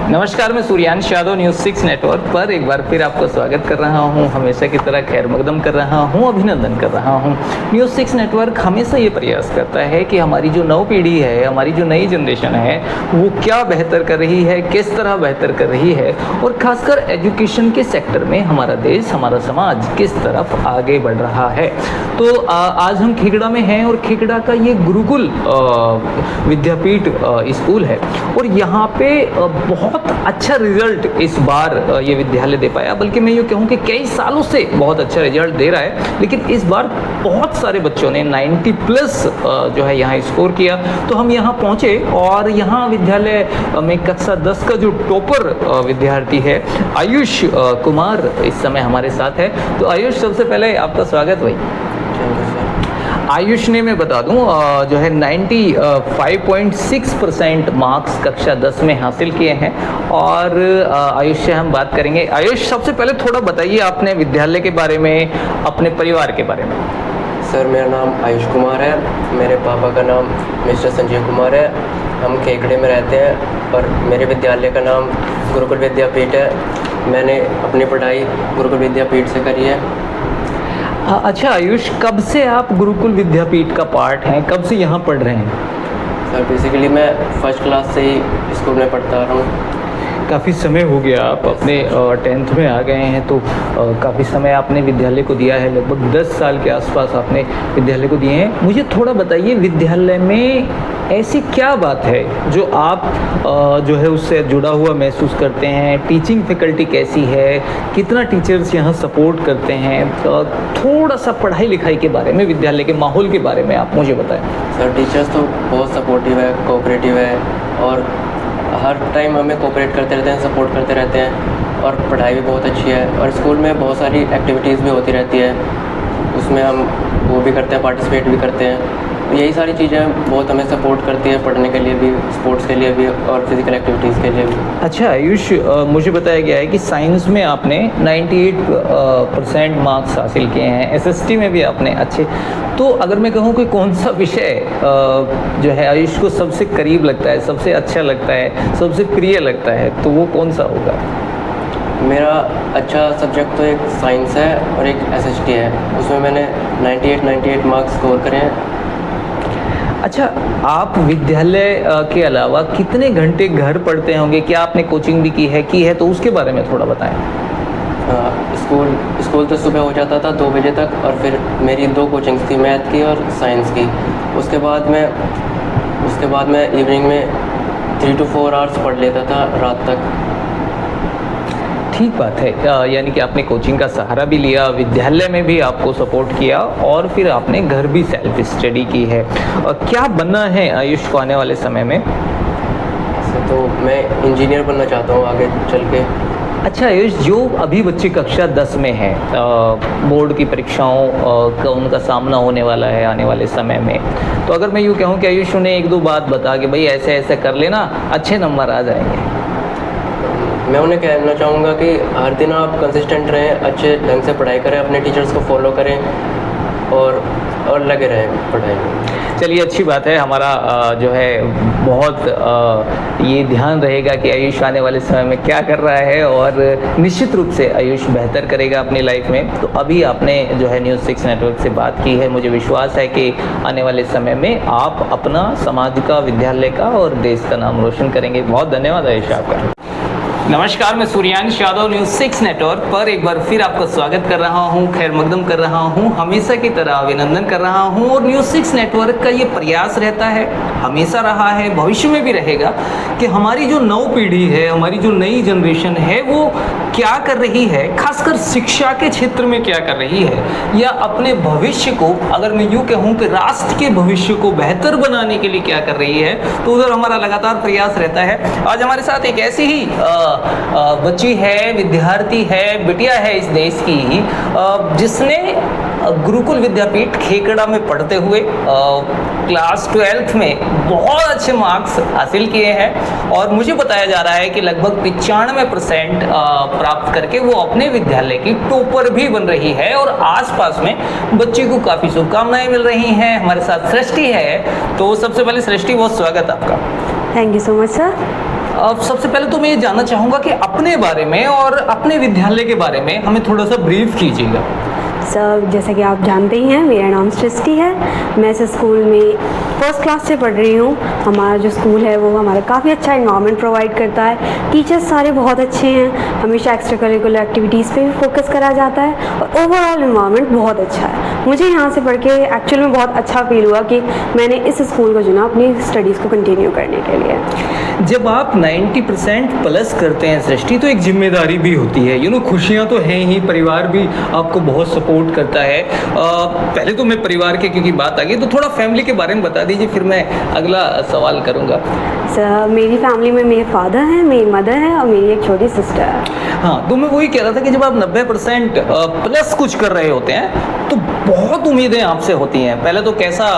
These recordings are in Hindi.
नमस्कार, मैं सूर्यांश यादव न्यूज़ 6 नेटवर्क पर एक बार फिर आपका स्वागत कर रहा हूं। हमेशा की तरह खैर मकदम कर रहा हूं, अभिनंदन कर रहा हूं। न्यूज़ 6 नेटवर्क हमेशा ये प्रयास करता है कि हमारी जो नव पीढ़ी है, हमारी जो नई जनरेशन है, वो क्या बेहतर कर रही है, किस तरह बेहतर कर रही है और ख़ासकर एजुकेशन के सेक्टर में हमारा देश, हमारा समाज किस तरफ आगे बढ़ रहा है। तो आज हम खेगड़ा में हैं और खेगड़ा का ये गुरुकुल विद्यापीठ स्कूल है और यहाँ पे बहुत अच्छा रिजल्ट इस बार ये विद्यालय दे पाया, बल्कि मैं यूँ कहूँ कि कई सालों से बहुत अच्छा रिजल्ट दे रहा है। लेकिन इस बार बहुत सारे बच्चों ने 90 प्लस जो है यहाँ स्कोर किया। तो हम यहाँ पहुँचे और यहाँ विद्यालय में कक्षा 10 का जो टॉपर विद्यार्थी है आयुष कुमार इस समय हमारे साथ है। तो आयुष, सबसे पहले आपका स्वागत भाई। आयुष ने, मैं बता दूं, जो है 95.6% मार्क्स कक्षा 10 में हासिल किए हैं और आयुष से हम बात करेंगे। आयुष, सबसे पहले थोड़ा बताइए अपने विद्यालय के बारे में, अपने परिवार के बारे में। सर, मेरा नाम आयुष कुमार है। मेरे पापा का नाम मिस्टर संजीव कुमार है। हम खेगड़े में रहते हैं और मेरे विद्यालय का नाम गुरुकुल विद्यापीठ है। मैंने अपनी पढ़ाई गुरुकुल विद्यापीठ से करी है। अच्छा आयुष, कब से आप गुरुकुल विद्यापीठ का पार्ट हैं, कब से यहाँ पढ़ रहे हैं? सर, बेसिकली मैं फर्स्ट क्लास से ही स्कूल में पढ़ता आ रहा हूँ। काफ़ी समय हो गया, आप अपने 10th में आ गए हैं, तो काफ़ी समय आपने विद्यालय को दिया है, लगभग 10 साल के आसपास आपने विद्यालय को दिए हैं। मुझे थोड़ा बताइए, विद्यालय में ऐसी क्या बात है जो आप जो है उससे जुड़ा हुआ महसूस करते हैं? टीचिंग फैकल्टी कैसी है, कितना टीचर्स यहाँ सपोर्ट करते हैं? थोड़ा सा पढ़ाई लिखाई के बारे में, विद्यालय के माहौल के बारे में आप मुझे बताएं। सर, टीचर्स तो बहुत सपोर्टिव है, कोऑपरेटिव है और हर टाइम हमें कोऑपरेट करते रहते हैं, सपोर्ट करते रहते हैं और पढ़ाई भी बहुत अच्छी है। और स्कूल में बहुत सारी एक्टिविटीज़ भी होती रहती है, उसमें हम वो भी करते हैं, पार्टिसिपेट भी करते हैं। यही सारी चीज़ें बहुत हमें सपोर्ट करती है, पढ़ने के लिए भी, स्पोर्ट्स के लिए भी और फिज़िकल एक्टिविटीज़ के लिए भी। अच्छा आयुष, मुझे बताया गया है कि साइंस में आपने 98% मार्क्स हासिल किए हैं, एसएसटी में भी आपने अच्छे। तो अगर मैं कहूँ कि कौन सा विषय जो है आयुष को सबसे करीब लगता है, सबसे अच्छा लगता है, सबसे प्रिय लगता है, तो वो कौन सा होगा? मेरा अच्छा सब्जेक्ट तो एक साइंस है और एक एसएसटी है। उसमें मैंने 98 मार्क्स स्कोर करे हैं। अच्छा, आप विद्यालय के अलावा कितने घंटे घर पढ़ते होंगे? क्या आपने कोचिंग भी की है तो उसके बारे में थोड़ा बताएं। स्कूल तो सुबह हो जाता था 2 बजे तक और फिर मेरी 2 कोचिंग्स थी, मैथ की और साइंस की। उसके बाद मैं इवनिंग में 3 to 4 आवर्स पढ़ लेता था रात तक। ठीक बात है, यानी कि आपने कोचिंग का सहारा भी लिया, विद्यालय में भी आपको सपोर्ट किया और फिर आपने घर भी सेल्फ स्टडी की है। क्या बनना है आयुष को आने वाले समय में? तो मैं इंजीनियर बनना चाहता हूँ आगे चल के। अच्छा आयुष, जो अभी बच्चे कक्षा 10 में हैं, बोर्ड की परीक्षाओं का उनका सामना होने वाला है आने वाले समय में, तो अगर मैं यूँ कहूँ कि आयुष उन्हें 1-2 बात बता कि भाई ऐसे ऐसे कर लेना, अच्छे नंबर आ जाएंगे। मैं उन्हें कहना चाहूँगा कि हर दिन आप कंसिस्टेंट रहें, अच्छे ढंग से पढ़ाई करें, अपने टीचर्स को फॉलो करें और लगे रहें पढ़ाई में। चलिए, अच्छी बात है। हमारा जो है बहुत ये ध्यान रहेगा कि आयुष आने वाले समय में क्या कर रहा है और निश्चित रूप से आयुष बेहतर करेगा अपनी लाइफ में। तो अभी आपने जो है न्यूज़ 6 नेटवर्क से बात की है, मुझे विश्वास है कि आने वाले समय में आप अपना, समाज का, विद्यालय का और देश का नाम रोशन करेंगे। बहुत धन्यवाद आयुष आपका। नमस्कार, मैं सूर्यांश यादव न्यूज़ 6 नेटवर्क पर एक बार फिर आपका स्वागत कर रहा हूं, खैर मकदम कर रहा हूं, हमेशा की तरह अभिनंदन कर रहा हूं। और न्यूज़ 6 नेटवर्क का ये प्रयास रहता है, हमेशा रहा है, भविष्य में भी रहेगा, कि हमारी जो नव पीढ़ी है, हमारी जो नई जनरेशन है, वो क्या कर रही है, खासकर शिक्षा के क्षेत्र में क्या कर रही है, या अपने भविष्य को, अगर मैं यूँ कहूँ कि राष्ट्र के भविष्य को बेहतर बनाने के लिए क्या कर रही है, तो उधर हमारा लगातार प्रयास रहता है। आज हमारे साथ एक ऐसी ही बच्ची है, विद्यार्थी है, बिटिया है इस देश की, जिसने गुरुकुल विद्यापीठ खेकड़ा में पढ़ते हुए क्लास 12th में बहुत अच्छे मार्क्स हासिल किए हैं और मुझे बताया जा रहा है कि लगभग 95% प्राप्त करके वो अपने विद्यालय की टॉपर भी बन रही है और आसपास में बच्ची को काफ़ी शुभकामनाएं मिल रही हैं। हमारे साथ सृष्टि है, तो सबसे पहले सृष्टि, बहुत स्वागत आपका। Thank you so much sir. अब सबसे पहले तो मैं ये जानना चाहूँगा कि अपने बारे में और अपने विद्यालय के बारे में हमें थोड़ा सा ब्रीफ कीजिएगा। सर, जैसा कि आप जानते ही हैं, मेरा नाम सृष्टि है। मैं इस स्कूल में फर्स्ट क्लास से पढ़ रही हूँ। हमारा जो स्कूल है वो हमारा काफ़ी अच्छा इन्वायरमेंट प्रोवाइड करता है। टीचर्स सारे बहुत अच्छे हैं। हमेशा एक्स्ट्रा करिकुलर एक्टिविटीज़ पे भी फोकस करा जाता है और ओवरऑल इन्वायरमेंट बहुत अच्छा है। मुझे यहाँ से पढ़ के एक्चुअल में बहुत अच्छा फील हुआ कि मैंने इस स्कूल को चुना अपनी स्टडीज़ को कंटिन्यू करने के लिए। जब आप 90% प्लस करते हैं सृष्टि, तो एक जिम्मेदारी भी होती है। खुशियाँ तो हैं ही, परिवार भी आपको बहुत सपोर्ट करता है। पहले तो मैं परिवार के क्योंकि बात आ गई, तो थोड़ा फैमिली के बारे में बता दीजिए, फिर मैं अगला सवाल करूँगा। सर, मेरी फैमिली में मेरे फादर हैं, मेरी मदर है और मेरी एक छोटी सिस्टर है। हाँ, तो मैं वही कह रहा था कि जब आप 90% प्लस कुछ कर रहे होते हैं तो बहुत उम्मीदें आपसे होती हैं। पहले तो कैसा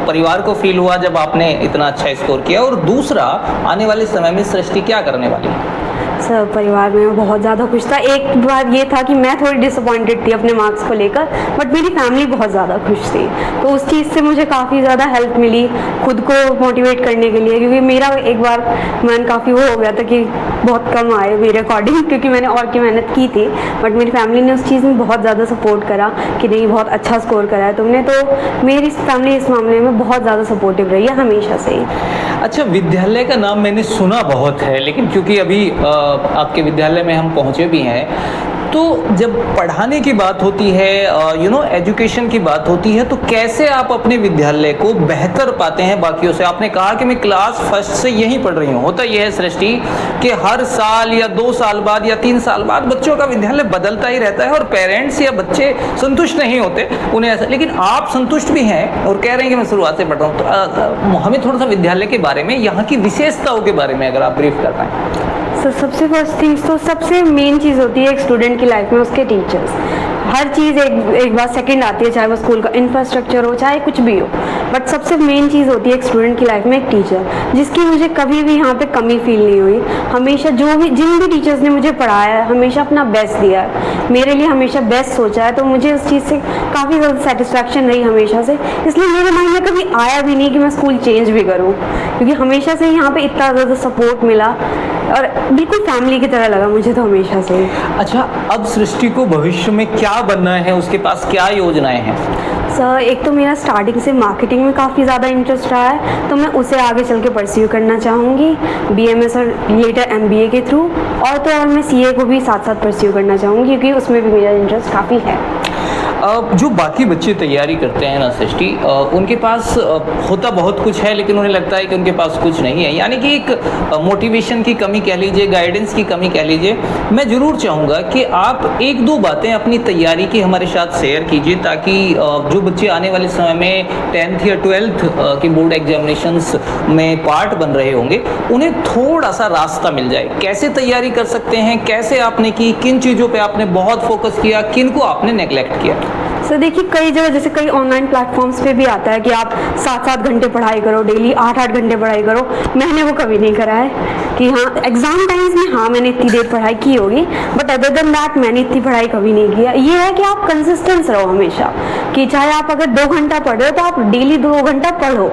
परिवार को फील हुआ जब आपने इतना अच्छा स्कोर किया, और दूसरा आने वाले समय में सृष्टि क्या करने वाली है? सर, परिवार में मैं बहुत ज़्यादा खुश था। एक बार ये था कि मैं थोड़ी डिसअपॉइंटेड थी अपने मार्क्स को लेकर, बट मेरी फैमिली बहुत ज़्यादा खुश थी। तो उस चीज़ से मुझे काफ़ी ज़्यादा हेल्प मिली खुद को मोटिवेट करने के लिए, क्योंकि मेरा एक बार मन काफ़ी वो हो गया था कि बहुत कम आए मेरे अकॉर्डिंग, क्योंकि मैंने और की मेहनत की थी। बट मेरी फैमिली ने उस चीज़ में बहुत ज़्यादा सपोर्ट करा कि नहीं, बहुत अच्छा स्कोर करा है तुमने। तो मेरी फैमिली इस मामले में बहुत ज़्यादा सपोर्टिव रही है हमेशा से ही। अच्छा, विद्यालय का नाम मैंने सुना बहुत है, लेकिन क्योंकि अभी आपके विद्यालय में हम पहुँचे भी हैं, तो जब पढ़ाने की बात होती है, एजुकेशन की बात होती है, तो कैसे आप अपने विद्यालय को बेहतर पाते हैं बाकियों से? आपने कहा कि मैं क्लास फर्स्ट से यहीं पढ़ रही हूँ। होता यह है सृष्टि कि हर साल या 2 साल बाद या 3 साल बाद बच्चों का विद्यालय बदलता ही रहता है और पेरेंट्स या बच्चे संतुष्ट नहीं होते उन्हें ऐसा, लेकिन आप संतुष्ट भी हैं और कह रहे हैं कि मैं शुरुआत से पढ़ रहा हूँ। तो हमें थोड़ा सा विद्यालय के बारे में, यहाँ की विशेषताओं के बारे में अगर आप ब्रीफ कर पाएँ। तो सबसे फर्स्ट थिंग्स, तो सबसे मेन चीज़ होती है एक स्टूडेंट की लाइफ में उसके टीचर्स। हर चीज़ एक बार सेकंड आती है, चाहे वो स्कूल का इंफ्रास्ट्रक्चर हो, चाहे कुछ भी हो, बट सबसे मेन चीज़ होती है एक स्टूडेंट की लाइफ में एक टीचर, जिसकी मुझे कभी भी यहाँ पे कमी फील नहीं हुई। हमेशा जिन भी टीचर्स ने मुझे पढ़ाया है, हमेशा अपना बेस्ट दिया है, मेरे लिए हमेशा बेस्ट सोचा है। तो मुझे उस चीज़ से काफ़ी ज़्यादा सेटिस्फैक्शन रही हमेशा से। इसलिए मेरे माइंड में कभी आया भी नहीं कि मैं स्कूल चेंज भी करूँ, क्योंकि हमेशा से यहाँ पे इतना ज़्यादा सपोर्ट मिला और बिल्कुल फैमिली की तरह लगा मुझे तो हमेशा से। अच्छा, अब सृष्टि को भविष्य में क्या बनना है, उसके पास क्या योजनाएं हैं? सर, एक तो मेरा स्टार्टिंग से मार्केटिंग में काफ़ी ज़्यादा इंटरेस्ट रहा है, तो मैं उसे आगे चल के परस्यू करना चाहूँगी BMS और लेटर MBA के थ्रू। और मैं CA को भी साथ साथ परस्यू करना चाहूँगी, क्योंकि उसमें भी मेरा इंटरेस्ट काफ़ी है। जो बाकी बच्चे तैयारी करते हैं ना सृष्टि, उनके पास होता बहुत कुछ है, लेकिन उन्हें लगता है कि उनके पास कुछ नहीं है, यानी कि एक मोटिवेशन की कमी कह लीजिए, गाइडेंस की कमी कह लीजिए। मैं ज़रूर चाहूँगा कि आप 1-2 बातें अपनी तैयारी की हमारे साथ शेयर कीजिए, ताकि जो बच्चे आने वाले समय में 10th या 12th के बोर्ड एग्जामिनेशंस में पार्ट बन रहे होंगे, उन्हें थोड़ा सा रास्ता मिल जाए। कैसे तैयारी कर सकते हैं, कैसे आपने की, किन चीज़ों पर आपने बहुत फोकस किया, किन को आपने नेग्लेक्ट किया? सर, देखिए, कई जगह जैसे कई ऑनलाइन प्लेटफॉर्म्स पे भी आता है कि आप 7-7 घंटे पढ़ाई करो डेली, 8-8 घंटे पढ़ाई करो। मैंने वो कभी नहीं करा है कि हाँ, एग्जाम टाइम्स में हाँ मैंने इतनी देर पढ़ाई की होगी, बट अदर देन दैट मैंने इतनी पढ़ाई कभी नहीं किया। ये है कि आप कंसिस्टेंस रहो हमेशा, कि चाहे आप अगर 2 घंटा पढ़ रहे हो तो आप डेली 2 घंटा पढ़ो।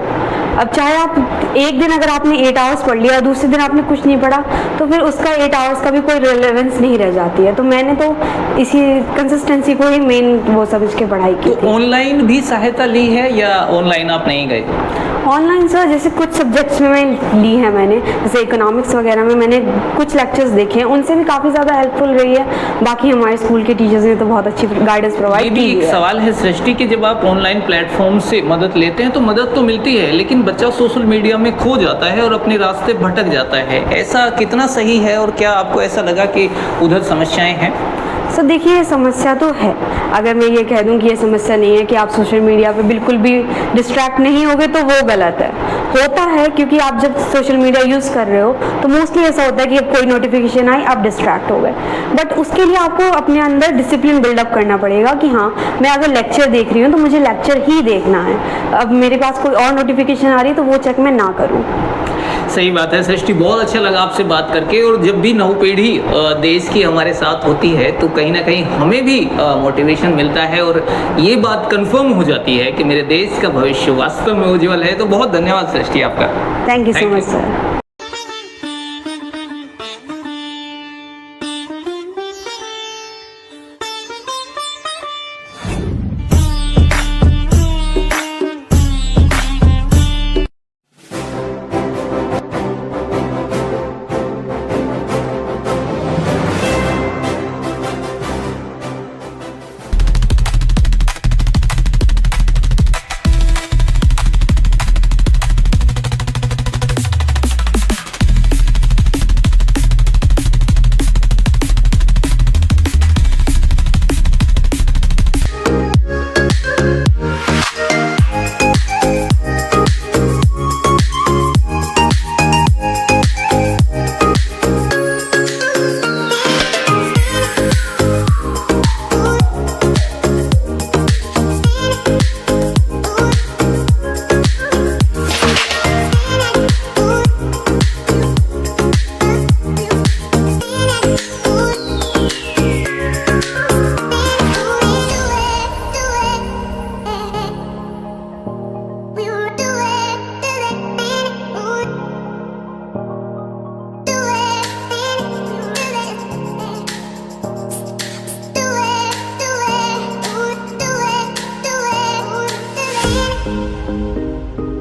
अब चाहे आप एक दिन अगर आपने 8 आवर्स पढ़ लिया, दूसरे दिन आपने कुछ नहीं पढ़ा, तो फिर उसका 8 आवर्स का भी कोई रेलेवेंस नहीं रह जाती है। तो मैंने तो इसी कंसिस्टेंसी को ही मेन वो समझ के पढ़ाई की। तो ऑनलाइन भी सहायता ली है या ऑनलाइन आप नहीं गए? ऑनलाइन सर, जैसे कुछ सब्जेक्ट्स में मैं ली है मैंने, जैसे इकोनॉमिक्स वगैरह में मैंने कुछ लेक्चर्स देखे हैं, उनसे भी काफ़ी ज़्यादा हेल्पफुल रही है। बाकी हमारे स्कूल के टीचर्स ने तो बहुत अच्छी गाइडेंस प्रोवाइड की है। एक सवाल है सृष्टि कि जब आप ऑनलाइन प्लेटफॉर्म से मदद लेते हैं तो मदद तो मिलती है, लेकिन बच्चा सोशल मीडिया में खो जाता है और अपने रास्ते भटक जाता है। ऐसा कितना सही है, और क्या आपको ऐसा लगा कि उधर समस्याएं हैं? सर, देखिए, ये समस्या तो है। अगर मैं ये कह दूं कि ये समस्या नहीं है कि आप सोशल मीडिया पे बिल्कुल भी डिस्ट्रैक्ट नहीं होगे, तो वो गलत है। होता है, क्योंकि आप जब सोशल मीडिया यूज़ कर रहे हो तो मोस्टली ऐसा होता है कि कोई नोटिफिकेशन आई, आप डिस्ट्रैक्ट हो गए। बट उसके लिए आपको अपने अंदर डिसिप्लिन बिल्डअप करना पड़ेगा कि हाँ, मैं अगर लेक्चर देख रही हूँ तो मुझे लेक्चर ही देखना है। अब मेरे पास कोई और नोटिफिकेशन आ रही है तो वो चेक मैं ना करूँ। सही बात है सृष्टि, बहुत अच्छा लगा आपसे बात करके। और जब भी नव पीढ़ी देश की हमारे साथ होती है तो कहीं ना कहीं हमें भी मोटिवेशन मिलता है, और ये बात कंफर्म हो जाती है कि मेरे देश का भविष्य वास्तव में उज्जवल है। तो बहुत धन्यवाद सृष्टि आपका। Thank you so much sir. है।